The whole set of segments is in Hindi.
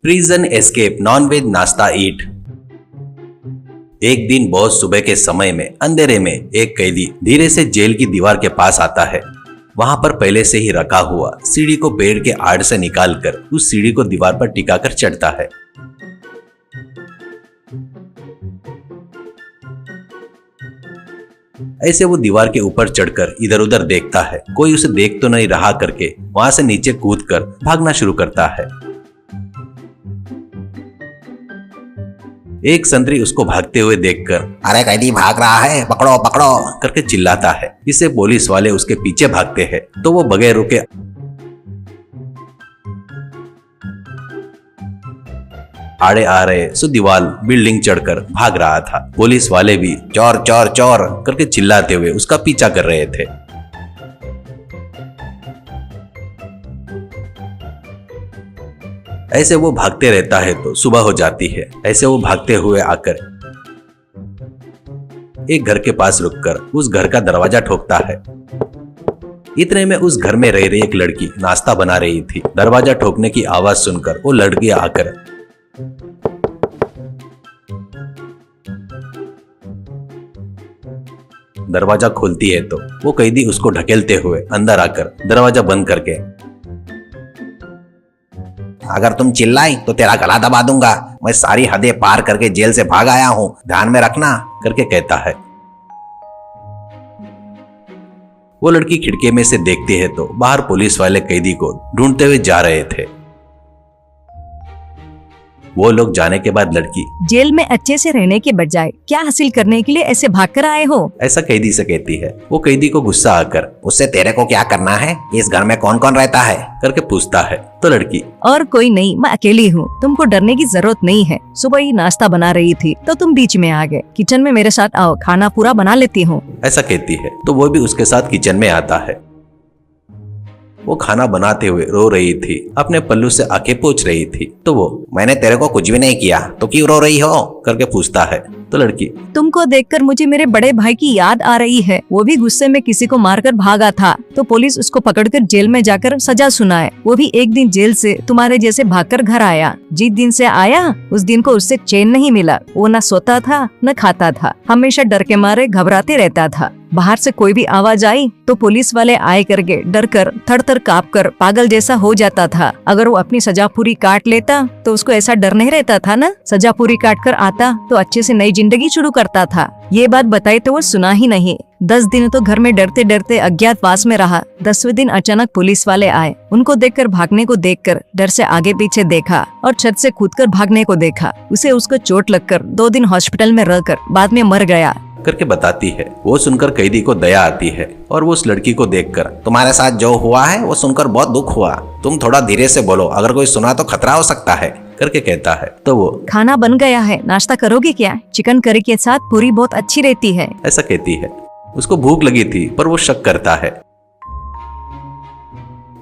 प्रिजन एस्केप नॉनवेज नाश्ता ईट। एक दिन बहुत सुबह के समय में अंधेरे में एक कैदी धीरे से जेल की दीवार के पास आता है। वहां पर पहले से ही रखा हुआ सीढ़ी को पेड़ के आड़ से निकालकर उस सीढ़ी को दीवार पर टिकाकर चढ़ता है। ऐसे वो दीवार के ऊपर चढ़कर इधर उधर देखता है, कोई उसे देख तो नहीं रहा करके वहां से नीचे कूदकर भागना शुरू करता है। एक संतरी उसको भागते हुए देखकर अरे कैदी भाग रहा है, पकड़ो पकड़ो करके चिल्लाता है। इससे पुलिस वाले उसके पीछे भागते हैं तो वो बगैर रुके आड़े आ रहे सो दीवार बिल्डिंग चढ़कर भाग रहा था। पुलिस वाले भी चोर चोर चोर करके चिल्लाते हुए उसका पीछा कर रहे थे। ऐसे वो भागते रहता है तो सुबह हो जाती है। ऐसे वो भागते हुए आकर एक घर के पास रुककर उस घर का दरवाजा ठोकता है। इतने में उस घर में रह रही एक लड़की नाश्ता बना रही थी। दरवाजा ठोकने की आवाज सुनकर वो लड़की आकर दरवाजा खोलती है तो वो कैदी उसको ढकेलते हुए अंदर आकर दरवाजा बंद करके, अगर तुम चिल्लाई तो तेरा गला दबा दूंगा। मैं सारी हदें पार करके जेल से भाग आया हूँ, ध्यान में रखना करके कहता है। वो लड़की खिड़की में से देखती है तो बाहर पुलिस वाले कैदी को ढूंढते हुए जा रहे थे। वो लोग जाने के बाद लड़की जेल में अच्छे से रहने के बजाय क्या हासिल करने के लिए ऐसे भागकर आए हो? ऐसा कैदी से कहती है। वो कैदी को गुस्सा आकर उससे तेरे को क्या करना है? इस घर में कौन कौन रहता है करके पूछता है तो लड़की और कोई नहीं, मैं अकेली हूँ, तुमको डरने की जरूरत नहीं है। सुबह ही नाश्ता बना रही थी तो तुम बीच में आ गए। किचन में मेरे साथ आओ, खाना पूरा बना लेती हूँ ऐसा कहती है। तो वो भी उसके साथ किचन में आता है। वो खाना बनाते हुए रो रही थी, अपने पल्लू से आंखें पोंछ रही थी। तो वो मैंने तेरे को कुछ भी नहीं किया तो क्यों रो रही हो करके पूछता है। तो लड़की तुमको देखकर मुझे मेरे बड़े भाई की याद आ रही है। वो भी गुस्से में किसी को मारकर भागा था तो पुलिस उसको पकड़कर जेल में जाकर सजा सुनाए। वो भी एक दिन जेल से तुम्हारे जैसे भागकर घर आया। जिस दिन से आया उस दिन को उससे चैन नहीं मिला। वो न सोता था न खाता था, हमेशा डर के मारे घबराते रहता था। बाहर से कोई भी आवाज आई तो पुलिस वाले आए करके डर कर थर थर काँप कर पागल जैसा हो जाता था। अगर वो अपनी सजा पूरी काट लेता तो उसको ऐसा डर नहीं रहता था ना। सजा पूरी काट कर आता तो अच्छे से नई जिंदगी शुरू करता था। ये बात बताई तो वो सुना ही नहीं। 10 दिन तो घर में डरते डरते अज्ञातवास में रहा। 10वें दिन अचानक पुलिस वाले आए। उनको देखकर भागने को देखकर डर से आगे पीछे देखा और छत से कूदकर भागने को देखा। उसे उसको चोट लगकर 2 दिन हॉस्पिटल में रहकर बाद में मर गया करके बताती है। वो सुनकर कैदी को दया आती है और वो उस लड़की को देखकर तुम्हारे साथ जो हुआ है वो सुनकर बहुत दुख हुआ। तुम थोड़ा धीरे से बोलो, अगर कोई सुना तो खतरा हो सकता है करके कहता है। तो वो खाना बन गया है, नाश्ता करोगे क्या? चिकन करी के साथ पूरी बहुत अच्छी रहती है ऐसा कहती है। उसको भूख लगी थी पर वो शक करता है।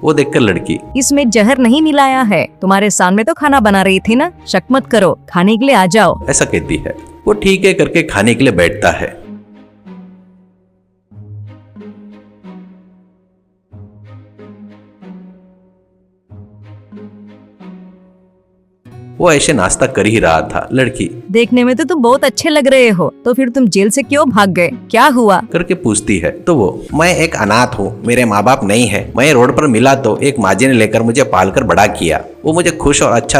वो देखकर लड़की इसमें जहर नहीं मिलाया है, तुम्हारे सामने तो खाना बना रही थी ना, शक मत करो, खाने के लिए आ जाओ ऐसा कहती है। वो ठीक है करके खाने के लिए बैठता है। वो ऐसे नाश्ता कर ही रहा था। लड़की देखने में तो तुम बहुत अच्छे लग रहे हो, तो फिर तुम जेल से क्यों भाग गए? क्या हुआ करके पूछती है। तो वो मैं एक अनाथ हूँ, मेरे माँ बाप नहीं है। मैं रोड पर मिला तो एक माँ जी ने लेकर मुझे पालकर बड़ा किया। वो मुझे खुश और अच्छा